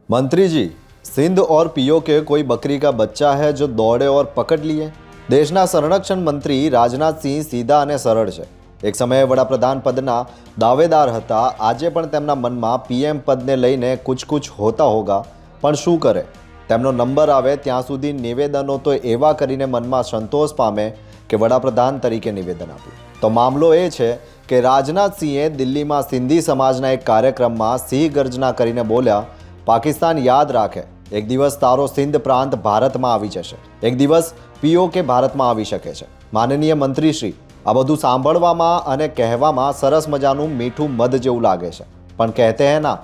मंत्री जी, सिंध और पीओके कोई बकरी का बच्चा है जो दौड़े और पकड़ लिए। દેશના સંરક્ષણ મંત્રી રાજનાથસિંહ સીધા અને સરળ છે. એક સમયે વડાપ્રધાન પદના દાવેદાર હતા. આજે પણ તેમના મનમાં પીએમ પદને લઈને કુછ હોતા હોગા, પણ શું કરે? તેમનો નંબર આવે ત્યાં સુધી નિવેદનો તો એવા કરીને મનમાં સંતોષ પામે કે વડાપ્રધાન તરીકે નિવેદન આપ્યું. તો મામલો એ છે કે રાજનાથસિંહે દિલ્હીમાં સિંધી સમાજના એક કાર્યક્રમમાં સિંહ ગર્જના કરીને બોલ્યા, પાકિસ્તાન યાદ રાખે, એક દિવસ તારો સિંધ પ્રાંત ભારતમાં આવી જશે, એક દિવસ પીઓકે ભારતમાં આવી શકે છે. માનનીય મંત્રીશ્રી, આ બધું સાંભળવામાં અને કહેવામાં સરસ મજાનું મીઠું મધ જેવું લાગે છે, પણ કહેતે હૈ ના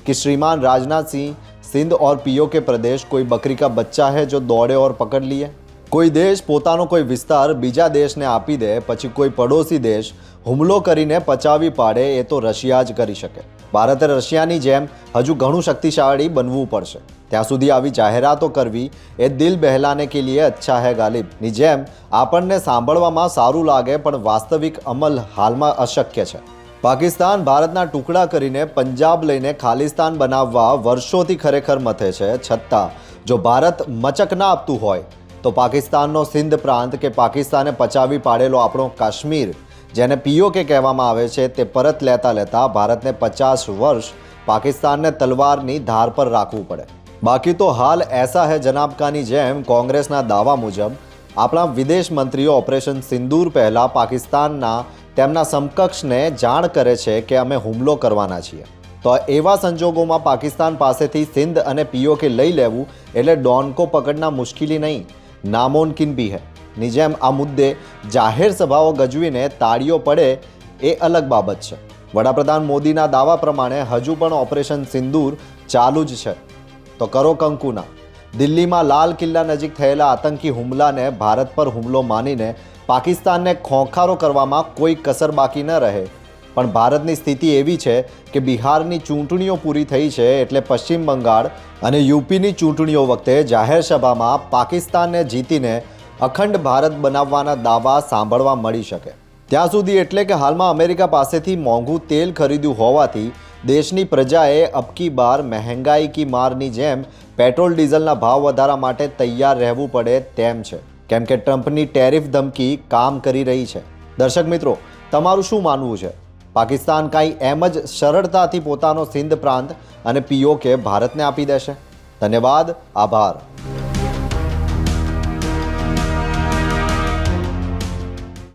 कि श्रीमान राजनाथ सिंह, सिंध और पीओके प्रदेश कोई बकरी का बच्चा है जो दौड़े और पकड़ लिए. કોઈ દેશ પોતાનો કોઈ વિસ્તાર બીજા દેશને આપી દે પછી કોઈ પડોશી દેશ હુમલો કરીને પચાવી પાડે એ તો રશિયા જ કરી શકે. ભારતે રશિયાની જેમ હજુ ઘણું શક્તિશાળી બનવું પડશે. ત્યાં સુધી આવી જાહેરાતો કરવી એ દિલ બહેલાને કે લીએ અચ્છા હૈ ગાલિબની જેમ આપણને સાંભળવામાં સારું લાગે, પણ વાસ્તવિક અમલ હાલમાં અશક્ય છે. પાકિસ્તાન ભારતના ટુકડા કરીને પંજાબ લઈને ખાલિસ્તાન બનાવવા વર્ષોથી ખરેખર મથે છે. છતાં જો ભારત મચક ના આપતું હોય તો પાકિસ્તાનનો સિંધ પ્રાંત કે પાકિસ્તાને પચાવી પાડેલો આપણો કાશ્મીર, જેને પીઓકે કહેવામાં આવે છે, તે પરત લેતા ભારતને 50 વર્ષ પાકિસ્તાનને તલવારની ધાર પર રાખવું પડે. બાકી તો હાલ એસા હૈ જનાબકાની જેમ કોંગ્રેસના દાવા મુજબ આપણા વિદેશ મંત્રીઓ ઓપરેશન સિંદૂર પહેલાં પાકિસ્તાનના તેમના સમકક્ષને જાણ કરે છે કે અમે હુમલો કરવાના છીએ. તો એવા સંજોગોમાં પાકિસ્તાન પાસેથી સિંધ અને પીઓકે લઈ લેવું એટલે ડોનકો પકડના મુશ્કેલી નહીં, નામુમકિન ભી હૈ ની જેમ આ મુદ્દે જાહેર સભાઓ ગજવીને તાળીઓ પડે એ અલગ બાબત છે. વડાપ્રધાન મોદીના દાવા પ્રમાણે હજુ પણ ઓપરેશન સિંદૂર ચાલુ જ છે. તો કરો કંકુના. દિલ્હીમાં લાલ કિલ્લા નજીક થયેલા આતંકી હુમલાને ભારત પર હુમલો માનીને પાકિસ્તાનને ખોંખારો કરવામાં કોઈ કસર બાકી ન રહે. પણ ભારતની સ્થિતિ એવી છે કે બિહારની ચૂંટણીઓ પૂરી થઈ છે એટલે પશ્ચિમ બંગાળ અને યુપીની ચૂંટણીઓ વખતે જાહેર સભામાં પાકિસ્તાનને જીતીને અખંડ ભારત બનાવવાના દાવા સાંભળવા મળી શકે. ત્યાં સુધી એટલે કે હાલમાં અમેરિકા પાસેથી મોંઘું તેલ ખરીદ્યું હોવાથી દેશની પ્રજાએ અબકી બાર મહેંગાઈ કી મારની જેમ પેટ્રોલ ડીઝલના ભાવ વધારા માટે તૈયાર રહેવું પડે તેમ છે, કેમ કે ટ્રમ્પની ટેરિફ ધમકી કામ કરી રહી છે. દર્શક મિત્રો, તમારું શું માનવું છે? પાકિસ્તાન કાંઈ એમ જ સરળતાથી પોતાનો સિંધ પ્રાંત અને પીઓકે ભારતને આપી દેશે? ધન્યવાદ, આભાર.